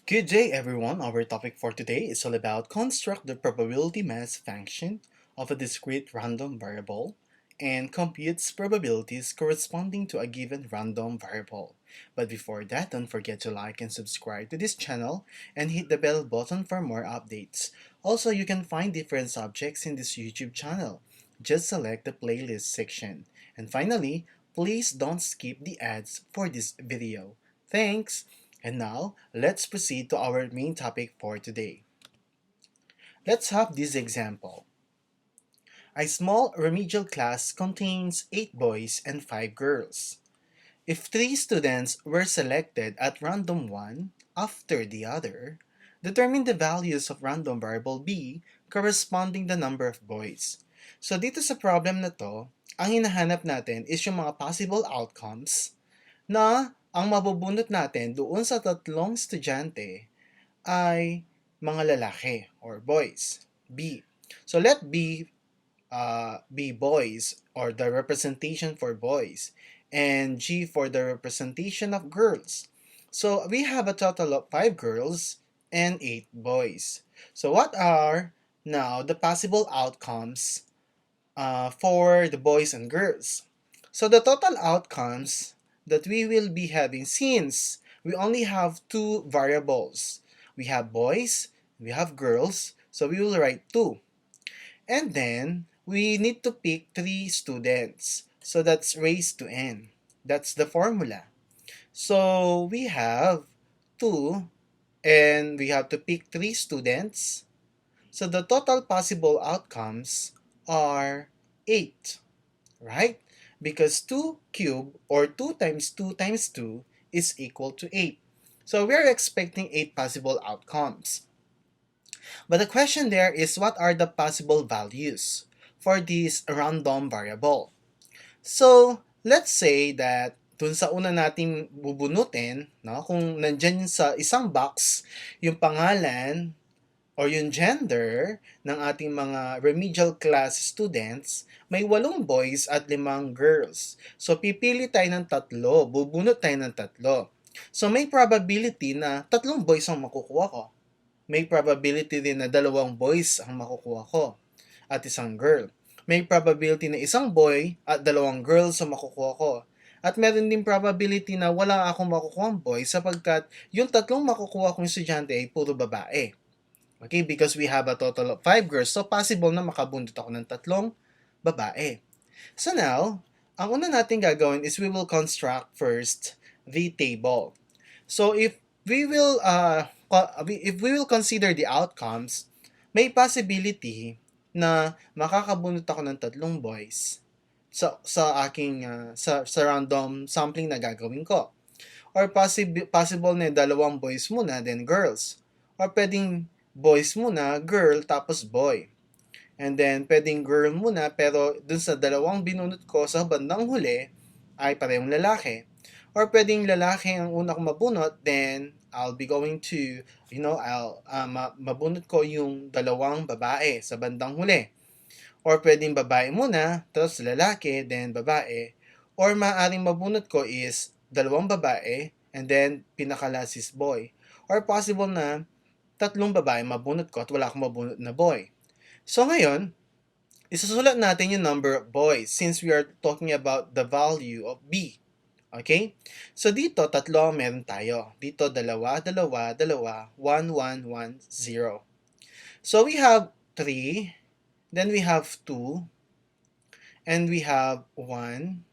Good day, everyone. Our topic for today is all about construct the probability mass function of a discrete random variable and computes probabilities corresponding to a given random variable. But before that, don't forget to like and subscribe to this channel and hit the bell button for more updates. Also, you can find different subjects in this YouTube channel. Just select the playlist section. And finally, please don't skip the ads for this video. Thanks! And now, let's proceed to our main topic for today. Let's have this example. A small remedial class contains 8 boys and 5 girls. If 3 students were selected at random one after the other, determine the values of random variable B corresponding the number of boys. So dito sa problem na to, ang hinahanap natin is yung mga possible outcomes na ang mabubunot natin doon sa tatlong estudyante ay mga lalaki or boys. B. So let B be boys or the representation for boys and G for the representation of girls. So we have a total of 5 girls and 8 boys. So what are now the possible outcomes for the boys and girls? So the total outcomes that we will be having, since we only have two variables, we have boys, we have girls, so we will write 2. And then we need to pick 3 students. So that's raised to n. That's the formula. So we have 2 and we have to pick 3 students. So the total possible outcomes are 8, right? Because 2 cubed or 2 times 2 times 2 is equal to 8. So we're expecting 8 possible outcomes. But the question there is, what are the possible values for this random variable? So let's say that dun sa una nating bubunutin, no, kung nandyan sa isang box yung pangalan or yung gender ng ating mga remedial class students, may 8 boys at 5 girls. So pipili tayo ng 3, bubunot tayo ng 3. So may probability na 3 boys ang makukuha ko. May probability din na 2 boys ang makukuha ko at isang girl. May probability na isang boy at 2 girls ang makukuha ko. At meron din probability na wala akong makukuha boy sapagkat yung 3 makukuha kong estudyante ay puro babae. Okay, because we have a total of 5 girls, so possible na makabundot ako ng 3 babae. So now, ang una natin gagawin is we will construct first the table. So if we will consider the outcomes, may possibility na makakabunot ako ng 3 boys sa aking sa random sampling na gagawin ko. Or possible na 2 boys muna then girls. Or pwedeng boys muna, girl, tapos boy. And then, pwedeng girl muna, pero dun sa 2 binunot ko sa bandang huli, ay parehong lalaki. Or pwedeng lalaki ang una kong mabunot, then I'll be going to, mabunot ko yung 2 babae sa bandang huli. Or pwedeng babae muna, tapos lalaki, then babae. Or maaaring mabunot ko is 2 babae, and then pinaka-last is boy. Or possible na 3 babae mabunot ko at wala akong mabunot na boy. So ngayon, isusulat natin yung number of boys since we are talking about the value of B. Okay? So dito, 3 ang meron tayo. Dito, 2, 2, 2, 1, 1, 1, 0. So we have 3, then we have 2, and we have 1,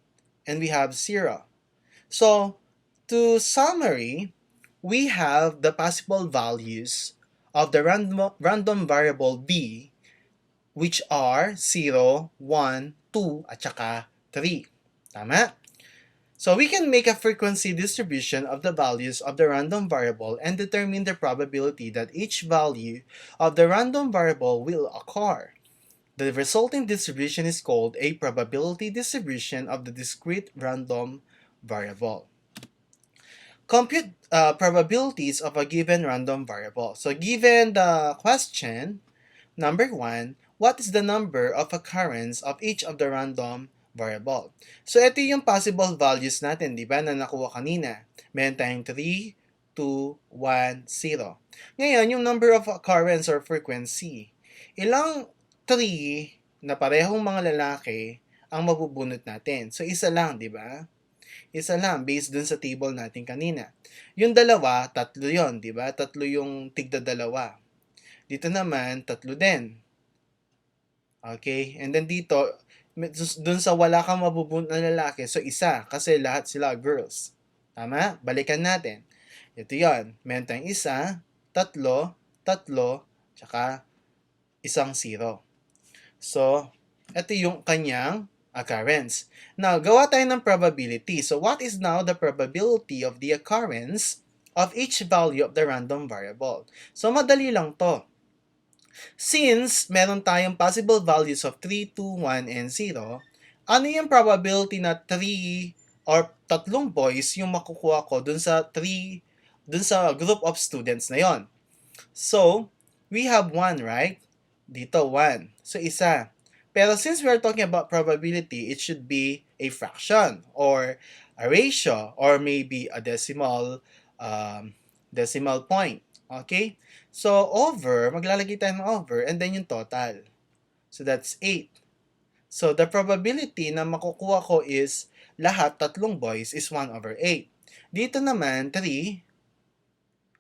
and we have 0. So, to summary, we have the possible values of the random variable B, which are 0, 1, 2, at saka 3. Tama? So we can make a frequency distribution of the values of the random variable and determine the probability that each value of the random variable will occur. The resulting distribution is called a probability distribution of the discrete random variable. Compute probabilities of a given random variable. So given the question, number 1, what is the number of occurrence of each of the random variable? So ito yung possible values natin, di ba, na nakuha kanina. Meron tayong 3, 2, 1, 0. Ngayon, yung number of occurrence or frequency. Ilang 3 na parehong mga lalaki ang mabubunot natin? So, isa lang, di ba? Isa lang, based dun sa table natin kanina. Yung dalawa, tatlo yon, di ba? Tatlo yung tigda dalawa. Dito naman, tatlo din. Okay? And then dito, dun sa wala kang mabubunot na lalaki, so isa, kasi lahat sila girls. Tama? Balikan natin. Ito yon. Meron tayong isa, tatlo, tatlo, tsaka isang zero. So, ito yung kanyang occurrence. Now, gawa tayo ng probability. So, what is now the probability of the occurrence of each value of the random variable? So, madali lang to. Since meron tayong possible values of 3, 2, 1, and 0, ano yung probability na 3 or tatlong boys yung makukuha ko dun sa group of students na yon? So, we have 1, right? Dito, 1. So, isa. Pero since we are talking about probability, it should be a fraction or a ratio or maybe a decimal point. Okay? So, over, maglalagay tayo ng over and then yung total. So, that's 8. So, the probability na makukuha ko is lahat tatlong boys is 1 over 8. Dito naman, 3,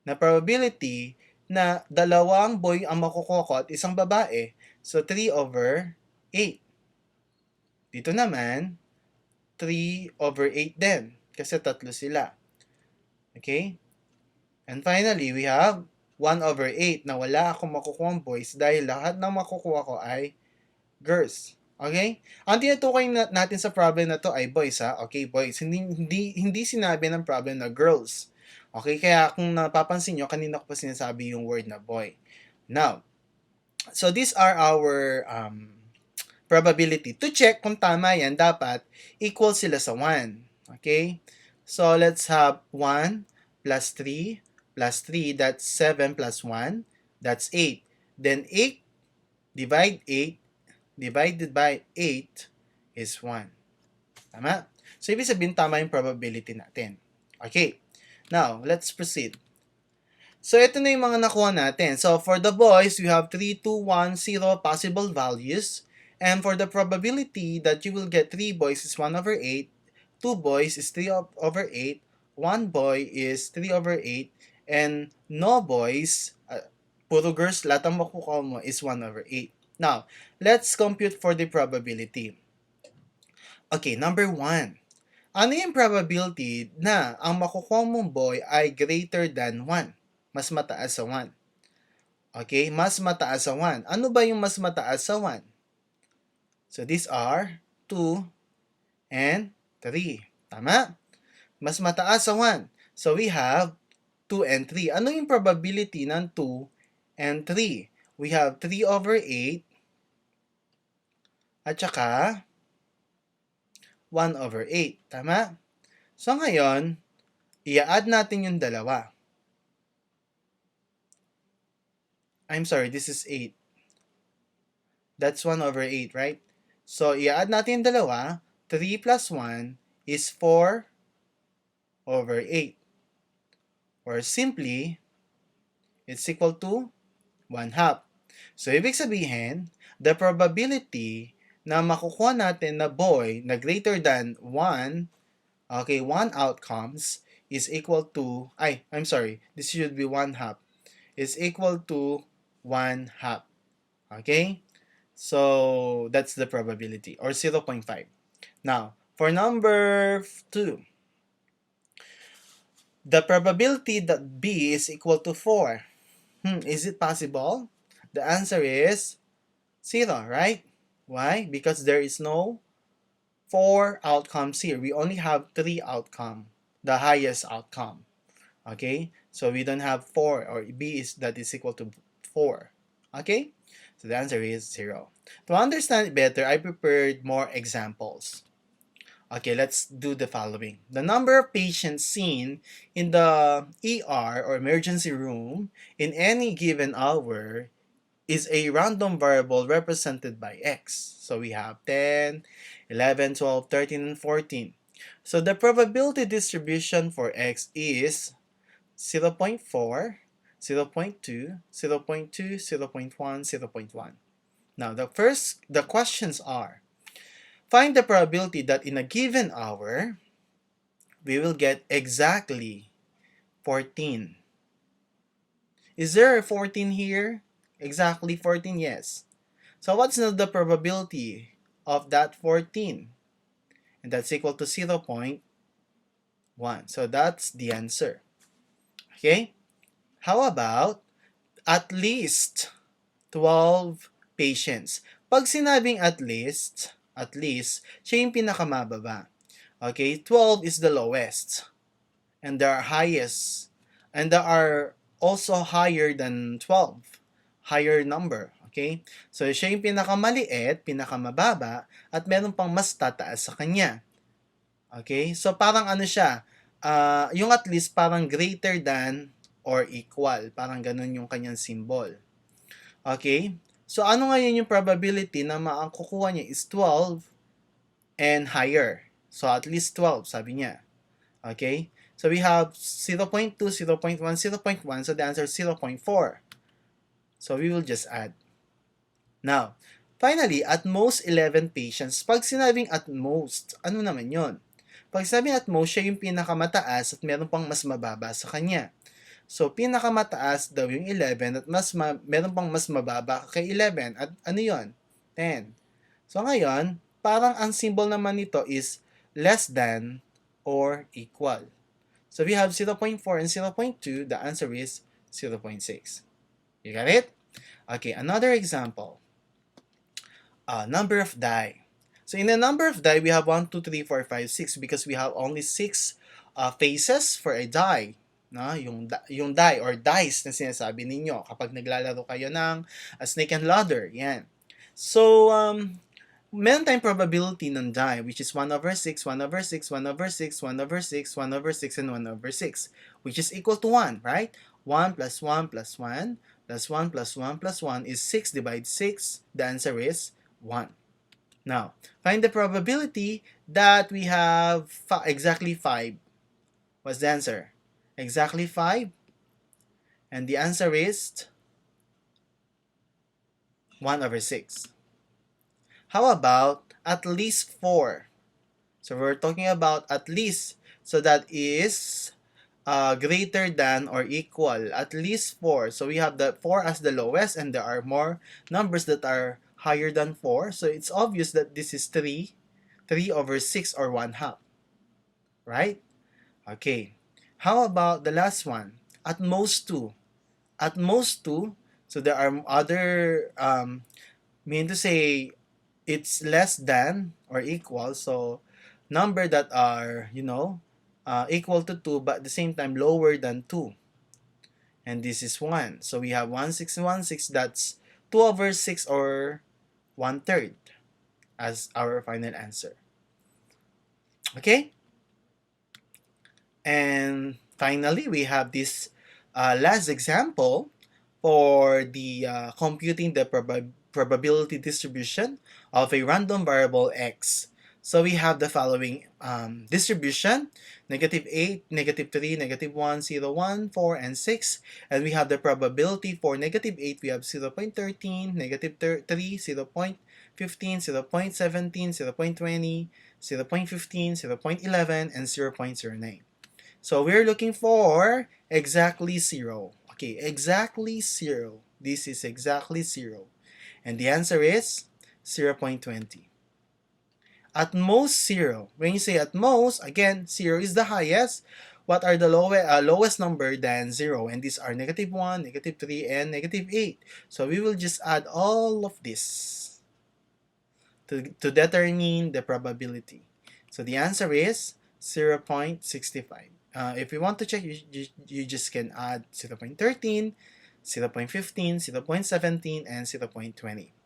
na probability na dalawang boy ang makukuha ko at isang babae. So, 3 over 8. Dito naman, 3 over 8 din. Kasi tatlo sila. Okay? And finally, we have 1 over 8 na wala akong makukuha boys dahil lahat ng makukuha ko ay girls. Okay? Ang tinutukoy natin sa problem na to ay boys, ha? Okay, boys. Hindi sinabi ng problem na girls. Okay, kaya kung napapansin nyo, kanina ko pa sinasabi yung word na boy. Now, so these are our probability. To check kung tama yan, dapat equal sila sa 1. Okay? So, let's have 1 plus 3 plus 3, that's 7 plus 1, that's 8. Then 8 divide 8 divided by 8 is 1. Tama? So, ibig sabihin tama yung probability natin. Okay. Now, let's proceed. So, ito na yung mga nakuha natin. So, for the boys, we have 3, 2, 1, 0 possible values. And for the probability that you will get 3 boys is 1 over 8, 2 boys is 3 over 8, 1 boy is 3 over 8, and no boys, puro girls, lahat ang makukuha mo is 1 over 8. Now, let's compute for the probability. Okay, number 1. Ano yung probability na ang makukuha mong boy ay greater than 1? Mas mataas sa 1. Okay, mas mataas sa 1. Ano ba yung mas mataas sa 1? So, these are 2 and 3. Tama? Mas mataas sa 1. So, we have 2 and 3. Ano yung probability ng 2 and 3? We have 3 over 8 at saka 1 over 8. Tama? So, ngayon, i-add natin yung dalawa. I'm sorry, this is 8. That's 1 over 8, right? So, i-add natin yung dalawa. 3 plus 1 is 4 over 8. Or simply, it's equal to 1 half. So, ibig sabihin, the probability na makukuha natin na boy na greater than 1, okay, 1 outcomes is equal to, I'm sorry, this should be 1 half, is equal to 1 half. Okay? So, that's the probability, or 0.5. Now, for number 2, the probability that B is equal to 4. Is it possible? The answer is 0, right? Why? Because there is no 4 outcomes here. We only have 3 outcome, the highest outcome. Okay? So we don't have 4, or B is equal to 4. Okay? So the answer is 0. To understand it better, I prepared more examples. Okay, let's do the following. The number of patients seen in the ER or emergency room in any given hour is a random variable represented by X. So we have 10, 11, 12, 13, and 14. So the probability distribution for X is 0.4, 0.2, 0.2, 0.1, 0.1. Now, the questions are, find the probability that in a given hour, we will get exactly 14. Is there a 14 here? Exactly 14, yes. So what's the probability of that 14? And that's equal to 0.1. So that's the answer. Okay? How about at least 12 patients? Pag sinabing at least, siya yung pinakamababa. Okay? 12 is the lowest. And there are highest. And there are also higher than 12. Higher number. Okay? So, siya yung pinakamaliit, pinakamababa, at meron pang mas tataas sa kanya. Okay? So, parang ano siya, yung at least parang greater than or equal. Parang ganun yung kanyang symbol. Okay? So, ano ngayon yung probability na makukuha niya is 12 and higher. So, at least 12, sabi niya. Okay? So, we have 0.2, 0.1, 0.1. So, the answer is 0.4. So, we will just add. Now, finally, at most 11 patients. Pag sinabing at most, ano naman yon? Pag sinabing at most, siya yung pinakamataas at meron pang mas mababa sa kanya. So, pinakamataas daw yung 11 at meron pang mas mababa kay 11. At ano yon? 10. So, ngayon, parang ang symbol naman nito is less than or equal. So, we have 0.4 and 0.2. The answer is 0.6. You got it? Okay, another example. Number of die. So in the number of die, we have 1, 2, 3, 4, 5, 6 because we have only 6 faces for a die. No? Yung die or dice na sinasabi ninyo kapag naglalaro kayo ng snake and ladder. Yan. So, meron tayong probability ng die which is 1 over 6, 1 over 6, 1 over 6, 1 over 6, 1 over 6, and 1 over 6 which is equal to 1, right? 1 plus 1 plus 1 plus 1 plus 1 plus 1 is 6 divided 6. The answer is 1. Now, find the probability that we have exactly 5. What's the answer? Exactly 5. And the answer is 1 over 6. How about at least 4? So we're talking about at least. So that is greater than or equal. At least 4. So we have the 4 as the lowest and there are more numbers that are higher than 4. So it's obvious that this is 3. 3 over 6 or 1 half. Right? Okay. How about the last one? At most 2. At most 2. So there are other, mean to say, it's less than or equal. So number that are, equal to 2 but at the same time lower than 2. And this is 1. So we have 1, 6, 1, 6. That's 2 over 6 or 1/3 as our final answer. Okay? And finally, we have this last example for the computing the probability distribution of a random variable x. So we have the following distribution: -8, -3, -1, 0, 1, 4, and 6. And we have the probability for -8, we have 0.13, -3, 0.15, 0.17, 0.20, 0.15, 0.11, and 0.09. So we're looking for exactly 0. Okay, exactly 0. This is exactly 0. And the answer is 0.20. At most 0. When you say at most, again, 0 is the highest. What are the lowest number than 0? And these are -1, -3, and -8. So we will just add all of this to determine the probability. So the answer is 0.65. If you want to check, you just can add 0.13, 0.15, 0.17, and 0.20.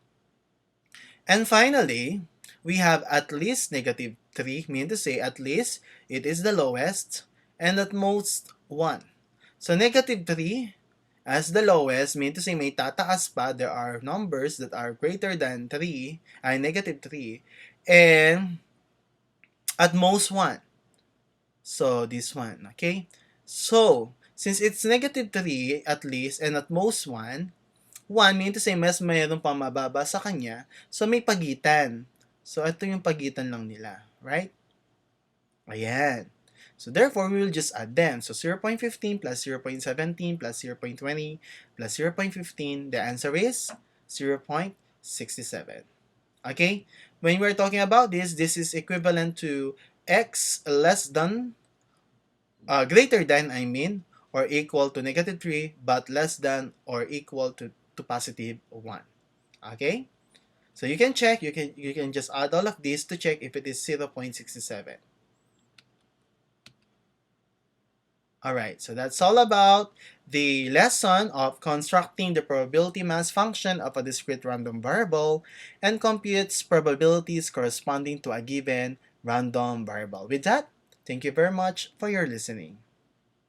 And finally, we have at least -3, meaning to say at least it is the lowest, and at most 1. So -3 as the lowest, meaning to say may tataas pa, there are numbers that are greater than 3, ay -3, and at most 1. So, this one, okay? So, Since it's negative 3 at least and at most 1 meaning to say mas mayroon pang mababa sa kanya, so may pagitan. So ito yung pagitan lang nila, right? Ayan. So therefore, we will just add them. So 0.15 plus 0.17 plus 0.20 plus 0.15, the answer is 0.67. Okay? When we're talking about this is equivalent to x less than, greater than, or equal to negative 3, but less than or equal to positive 1. Okay? So you can check, you can just add all of this to check if it is 0.67. Alright, so that's all about the lesson of constructing the probability mass function of a discrete random variable and computes probabilities corresponding to a given random variable. With that, thank you very much for your listening.